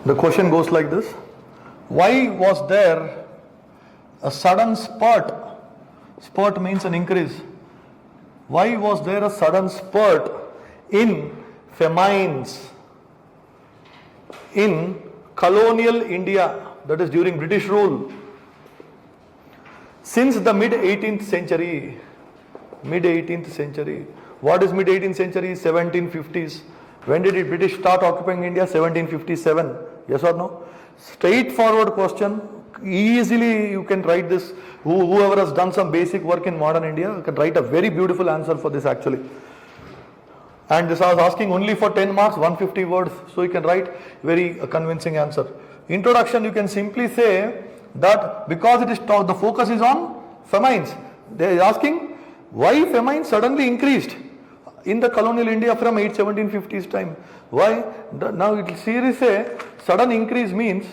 The question goes like this. Why was there a sudden spurt? Spurt means an increase. Why was there a sudden spurt in famines in colonial India, that is during British rule, since the mid-18th century? Mid-18th century. What is mid-18th century? 1750s. When did the British start occupying India? 1757. Yes or no? Straightforward question. Easily you can write this. Whoever has done some basic work in modern India can write a very beautiful answer for this actually. And this I was asking only for 10 marks, 150 words. So you can write very convincing answer. Introduction, you can simply say that because it is the focus is on famines. They are asking why famine suddenly increased in the colonial India from 1750s time. Why? Now it will seriously say sudden increase means,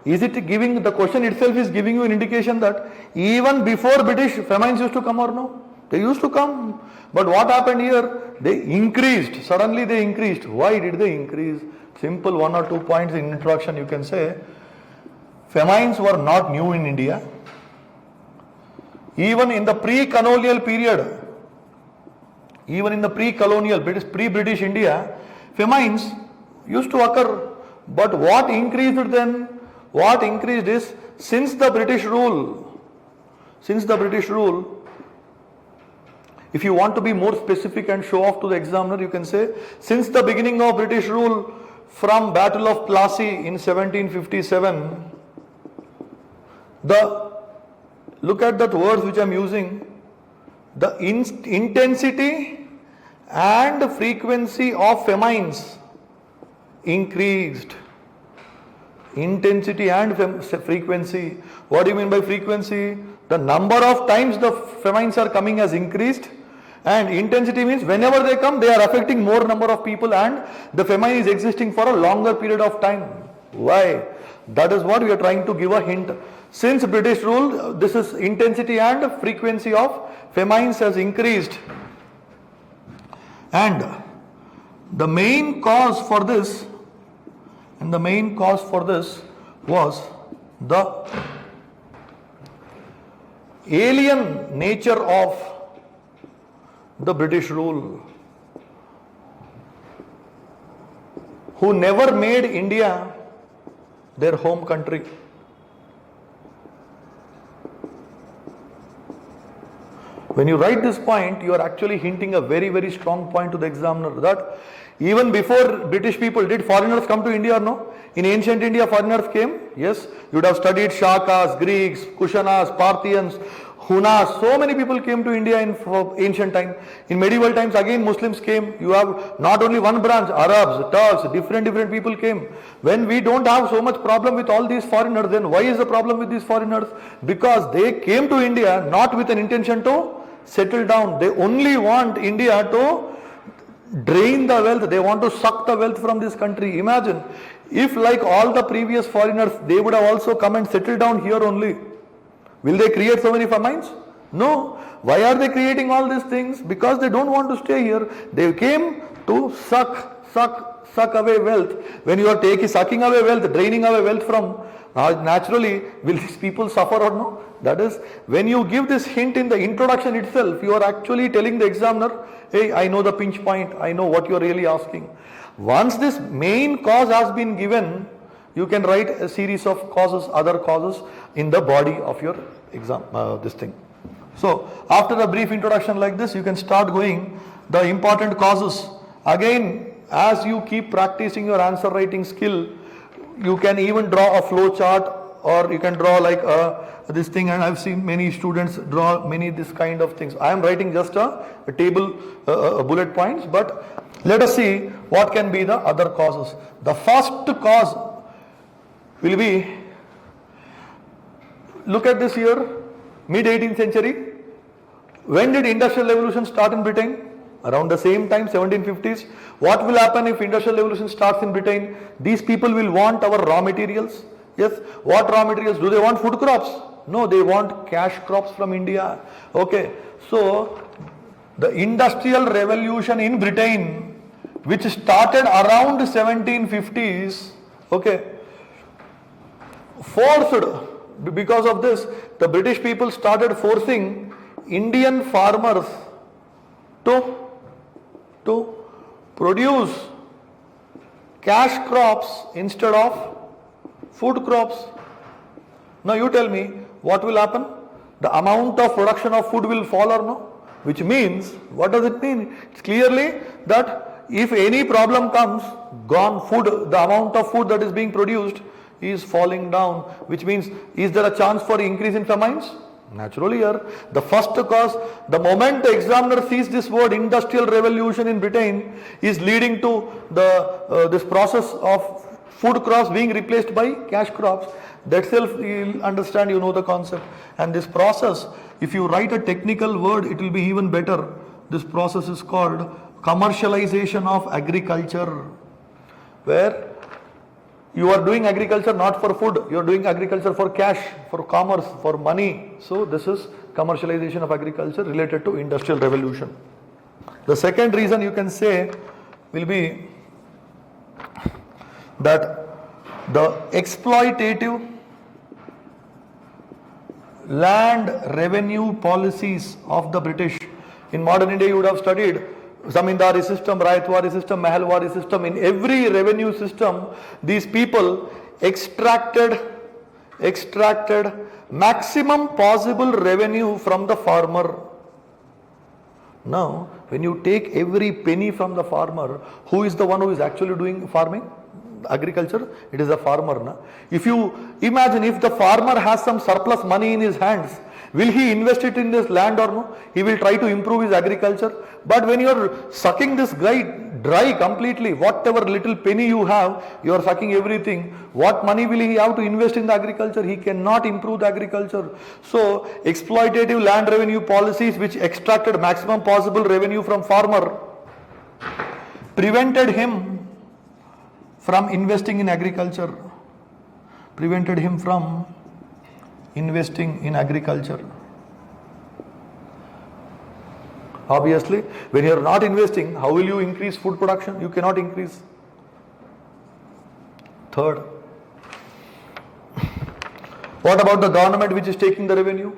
is it giving, the question itself is giving you an indication that even before British famines used to come or no? They used to come. But what happened here? They increased. Suddenly they increased. Why did they increase? Simple 1 or 2 points in introduction you can say. Famines were not new in India. Even in the pre-colonial period, even in the pre-colonial, pre-British India, famines used to occur. But what increased then? What increased is, since the British rule, if you want to be more specific and show off to the examiner, you can say, since the beginning of British rule from Battle of Plassey in 1757, look at that words which I am using, the intensity and frequency of famines increased. Intensity and frequency. What do you mean by frequency? The number of times the famines are coming has increased, and intensity means whenever they come they are affecting more number of people and the famine is existing for a longer period of time. Why? That is what we are trying to give a hint. Since British rule, this is intensity and frequency of famines has increased, and the main cause for this was the alien nature of the British rule, who never made India their home country. When you write this point, you are actually hinting a very, very strong point to the examiner that even before British people, did foreigners come to India or no? In ancient India, foreigners came. Yes, you would have studied Shakas, Greeks, Kushanas, Parthians, Hunas. So many people came to India in ancient time. In medieval times, again Muslims came. You have not only one branch, Arabs, Turks, different people came. When we don't have so much problem with all these foreigners, then why is the problem with these foreigners? Because they came to India not with an intention to settle down. They only want India to drain the wealth. They want to suck the wealth from this country. Imagine if, like all the previous foreigners, they would have also come and settled down here only. Will they create so many famines? No. Why are they creating all these things? Because they don't want to stay here. They came to suck away wealth. When you are sucking away wealth, draining away wealth from, naturally, will these people suffer or no? That is, when you give this hint in the introduction itself, you are actually telling the examiner, hey, I know the pinch point, I know what you are really asking. Once this main cause has been given, you can write a series of causes, other causes in the body of your exam, this thing. So, after a brief introduction like this, you can start going the important causes. Again, as you keep practicing your answer writing skill, you can even draw a flow chart, or you can draw like this thing, and I've seen many students draw many this kind of things. I am writing just a table, bullet points, but let us see what can be the other causes. The first cause will be, look at this here, mid-18th century. When did industrial revolution start in Britain? Around the same time, 1750s. What will happen if industrial revolution starts in Britain? These people will want our raw materials. Yes, what raw materials? Do they want food crops? No, they want cash crops from India. Okay, so the industrial revolution in Britain, which started around 1750s, okay, forced, because of this, the British people started forcing Indian farmers to produce cash crops instead of food crops. Now you tell me, what will happen? The amount of production of food will fall or no? Which means, what does it mean? It's clearly that if any problem comes, gone food, the amount of food that is being produced is falling down, which means, is there a chance for increase in famines? Naturally here. The first cause, the moment the examiner sees this word industrial revolution in Britain is leading to this process of food crops being replaced by cash crops. That self you will understand, you know the concept. And this process, if you write a technical word, it will be even better. This process is called commercialization of agriculture, where you are doing agriculture not for food, you are doing agriculture for cash, for commerce, for money. So this is commercialization of agriculture related to industrial revolution. The second reason you can say will be that the exploitative land revenue policies of the British. In modern India you would have studied Zamindari system, Rayatwari system, Mahalwari system. In every revenue system, these people extracted maximum possible revenue from the farmer. Now, when you take every penny from the farmer, who is the one who is actually doing farming? Agriculture, it is a farmer. Na? If you imagine, if the farmer has some surplus money in his hands, will he invest it in this land or no? He will try to improve his agriculture. But when you are sucking this dry completely, whatever little penny you have, you are sucking everything. What money will he have to invest in the agriculture? He cannot improve the agriculture. So, exploitative land revenue policies which extracted maximum possible revenue from farmer prevented him from investing in agriculture. Prevented him from investing in agriculture. Obviously, when you are not investing, how will you increase food production? You cannot increase. Third, what about the government which is taking the revenue?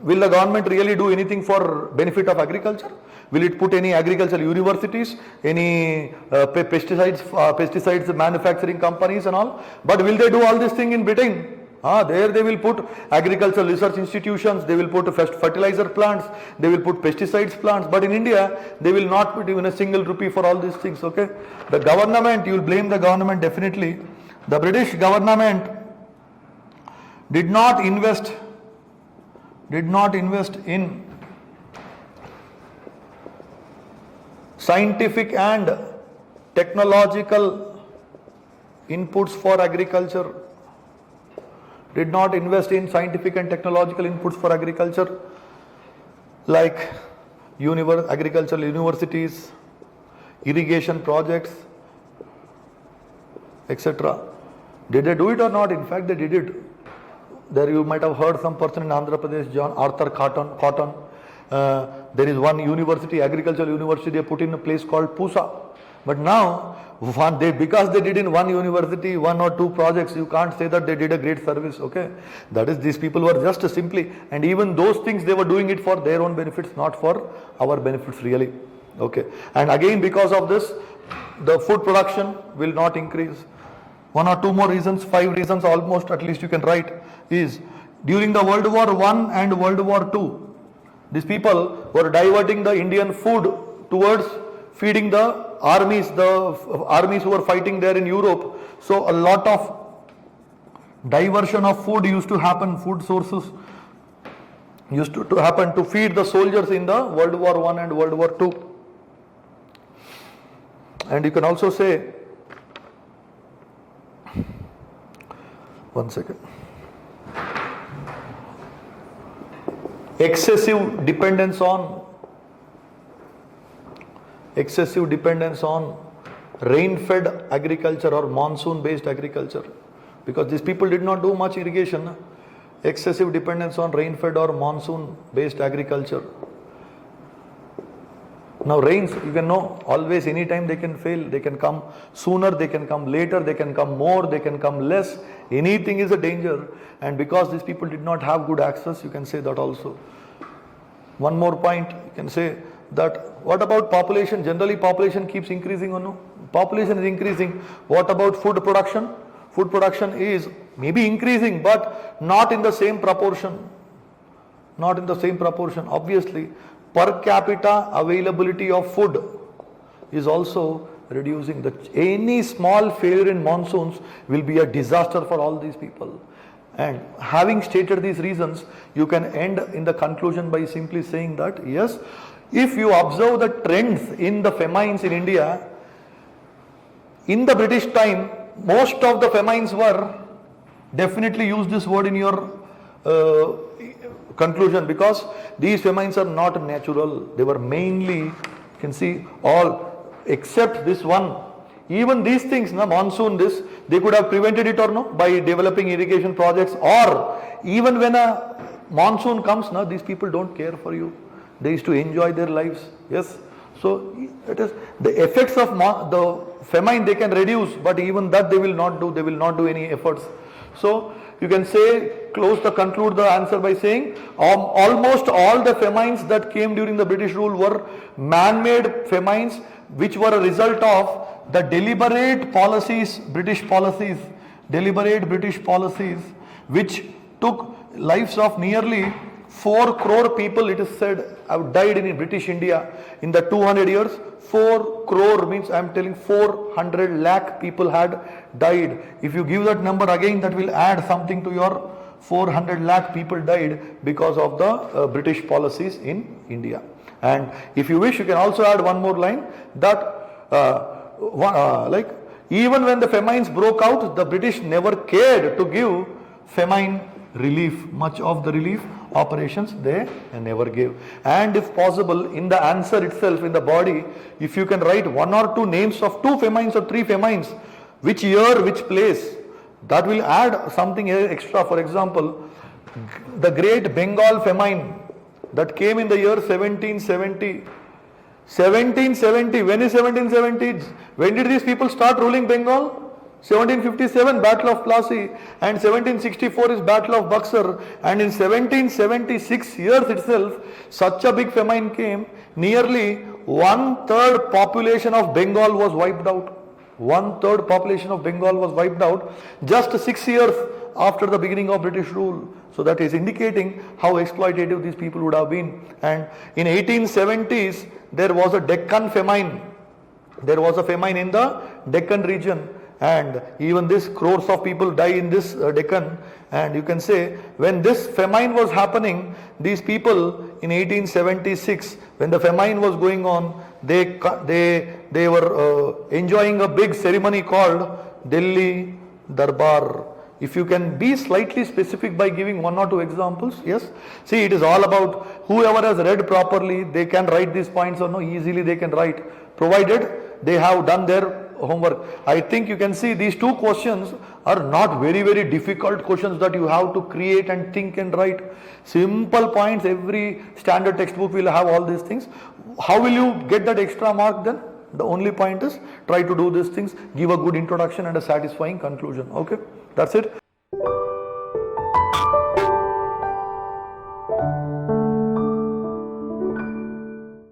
Will the government really do anything for benefit of agriculture? Will it put any agricultural universities, any pesticides manufacturing companies and all? But will they do all this thing in Britain? There they will put agricultural research institutions, they will put fertilizer plants, they will put pesticides plants. But in India, they will not put even a single rupee for all these things, okay? The government, you will blame the government definitely. The British government did not invest in scientific and technological inputs for agriculture. Did not invest in scientific and technological inputs for agriculture, like agricultural universities, irrigation projects, etc. Did they do it or not? In fact, they did it. There you might have heard some person in Andhra Pradesh, John Arthur Cotton. There is one university, agricultural university, they put in a place called Pusa. But now, because they did in one university, 1 or 2 projects, you can't say that they did a great service, okay? That is, these people were just simply, and even those things they were doing it for their own benefits, not for our benefits really, okay? And again, because of this, the food production will not increase. 1 or 2 more reasons, 5 reasons almost, at least you can write, is during the World War I and World War II, these people were diverting the Indian food towards feeding the armies who were fighting there in Europe. So a lot of diversion of food used to happen, food sources used to happen to feed the soldiers in the World War I and World War II. And you can also say, one second, excessive dependence on rain-fed agriculture or monsoon-based agriculture, because these people did not do much irrigation. Excessive dependence on rain-fed or monsoon-based agriculture. Now rains, you can know, always anytime they can fail, they can come sooner, they can come later, they can come more, they can come less. Anything is a danger, and because these people did not have good access, you can say that also. One more point, you can say that what about population? Generally population keeps increasing or no? Population is increasing. What about food production? Food production is maybe increasing, but not in the same proportion. Not in the same proportion. Obviously, per capita availability of food is also reducing. Any small failure in monsoons will be a disaster for all these people. And having stated these reasons, you can end in the conclusion by simply saying that yes, if you observe the trends in the famines in India, in the British time, most of the famines were, definitely use this word in your conclusion, because these famines are not natural. They were mainly, you can see, all except this one. Even these things, monsoon, this, they could have prevented it or no, by developing irrigation projects, or even when a monsoon comes, these people don't care for you. They used to enjoy their lives. Yes. So it is the effects of the famine they can reduce, but even that they will not do. They will not do any efforts. So you can say, conclude the answer by saying almost all the famines that came during the British rule were man-made famines, which were a result of the deliberate British policies, which took lives of nearly 4 crore people, it is said, have died in British India in the 200 years. 4 crore means I am telling 400 lakh people had died. If you give that number again, that will add something to your 400 lakh people died because of the British policies in India. And if you wish, you can also add one more line that like even when the famines broke out, the British never cared to give famine relief. Much of the relief operations they never gave. And if possible, in the answer itself, in the body, if you can write 1 or 2 names of 2 famines or 3 famines, which year, which place, that will add something extra. For example, the Great Bengal famine that came in the year 1770. 1770, when is 1770? When did these people start ruling Bengal? 1757 Battle of Plassey, and 1764 is Battle of Buxar, and in 1776 years itself such a big famine came, nearly 1/3 population of Bengal was wiped out. 1/3 population of Bengal was wiped out just 6 years after the beginning of British rule. So that is indicating how exploitative these people would have been. And in 1870s there was a Deccan famine. There was a famine in the Deccan region, and even this crores of people die in this Deccan. And you can say when this famine was happening, these people in 1876, when the famine was going on, they were enjoying a big ceremony called Delhi Darbar. If you can be slightly specific by giving 1 or 2 examples, yes. See, it is all about whoever has read properly, they can write these points or no, easily they can write, provided they have done their homework. I think you can see these 2 questions are not very, very difficult questions that you have to create and think and write. Simple points, every standard textbook will have all these things. How will you get that extra mark then? The only point is try to do these things, give a good introduction and a satisfying conclusion. Okay, that's it.